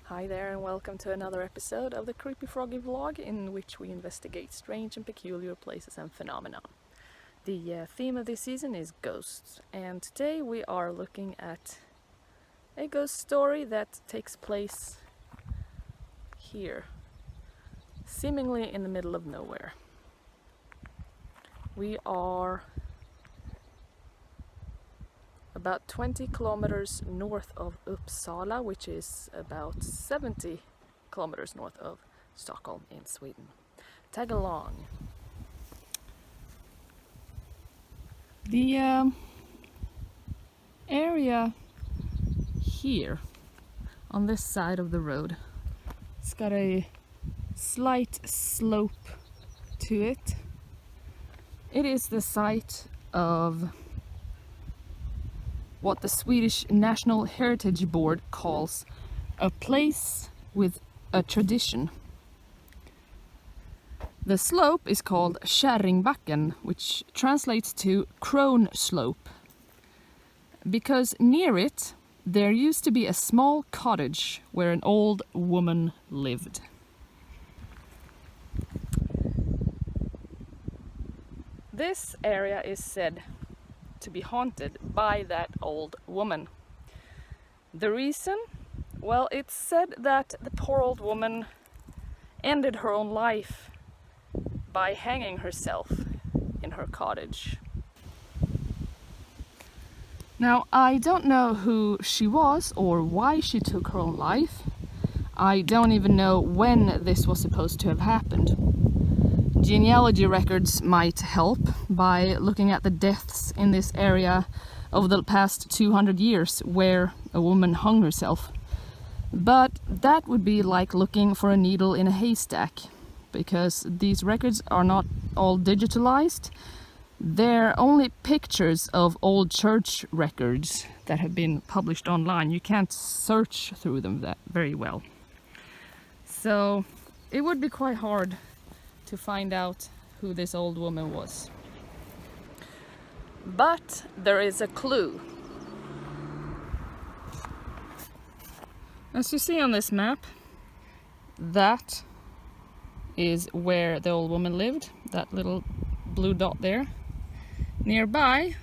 Hi there and welcome to another episode of the Creepy Froggy vlog in which we investigate strange and peculiar places and phenomena. The theme of this season is ghosts, and today we are looking at a ghost story that takes place here, seemingly in the middle of nowhere. We are about 20 kilometers north of Uppsala, which is about 70 kilometers north of Stockholm in Sweden. Tag along. The area here on this side of the road, it's got a slight slope to it. It is the site of what the Swedish National Heritage Board calls a place with a tradition. The slope is called Kärringbacken, which translates to Crone slope, because near it there used to be a small cottage where an old woman lived. This area is said to be haunted by that old woman. The reason? Well, it's said that the poor old woman ended her own life by hanging herself in her cottage. Now, I don't know who she was or why she took her own life. I don't even know when this was supposed to have happened. Genealogy records might help by looking at the deaths in this area over the past 200 years where a woman hung herself. But that would be like looking for a needle in a haystack, because these records are not all digitalized. They're only pictures of old church records that have been published online. You can't search through them that very well. So it would be quite hard to find out who this old woman was. But there is a clue. As you see on this map, that is where the old woman lived, that little blue dot there. Nearby,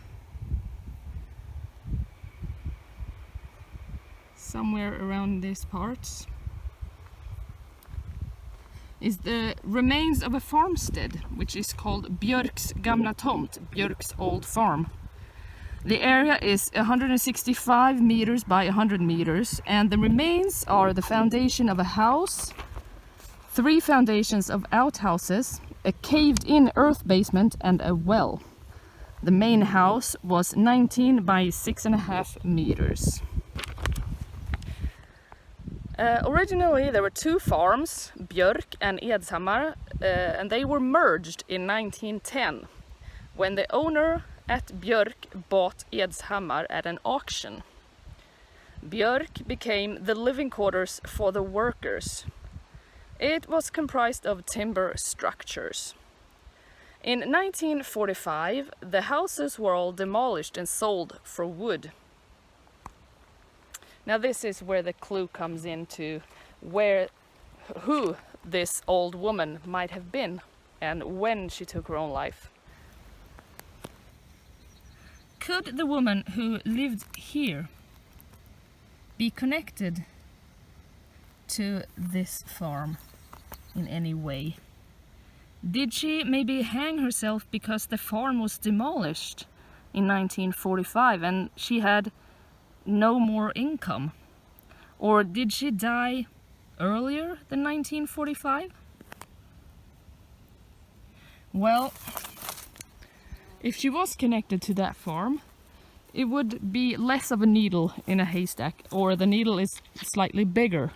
somewhere around these parts, is the remains of a farmstead, which is called Björk's Gamla Tomt, Björk's Old Farm. The area is 165 meters by 100 meters, and the remains are the foundation of a house, 3 foundations of outhouses, a caved-in earth basement, and a well. The main house was 19 by 6.5 meters. Originally there were 2 farms, Björk and Edshammar, and they were merged in 1910 when the owner at Björk bought Edshammar at an auction. Björk became the living quarters for the workers. It was comprised of timber structures. In 1945, the houses were all demolished and sold for wood. Now this is where the clue comes into who this old woman might have been and when she took her own life. Could the woman who lived here be connected to this farm in any way? Did she maybe hang herself because the farm was demolished in 1945 and she had no more income? Or did she die earlier than 1945? Well, if she was connected to that farm, it would be less of a needle in a haystack, or the needle is slightly bigger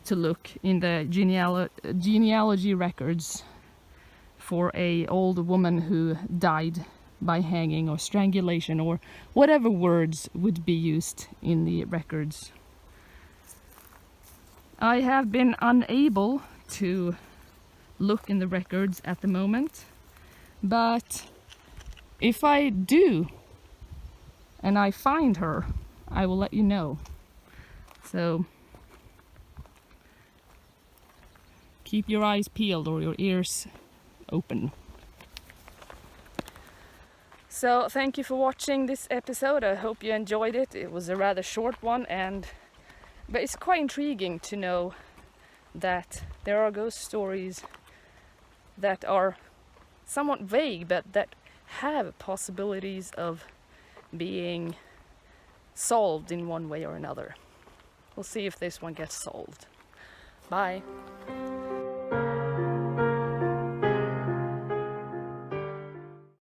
to look in the genealogy records for a old woman who died by hanging or strangulation, or whatever words would be used in the records. I have been unable to look in the records at the moment, but if I do and I find her, I will let you know. So keep your eyes peeled or your ears open. So thank you for watching this episode. I hope you enjoyed it. It was a rather short one, but it's quite intriguing to know that there are ghost stories that are somewhat vague, but that have possibilities of being solved in one way or another. We'll see if this one gets solved. Bye.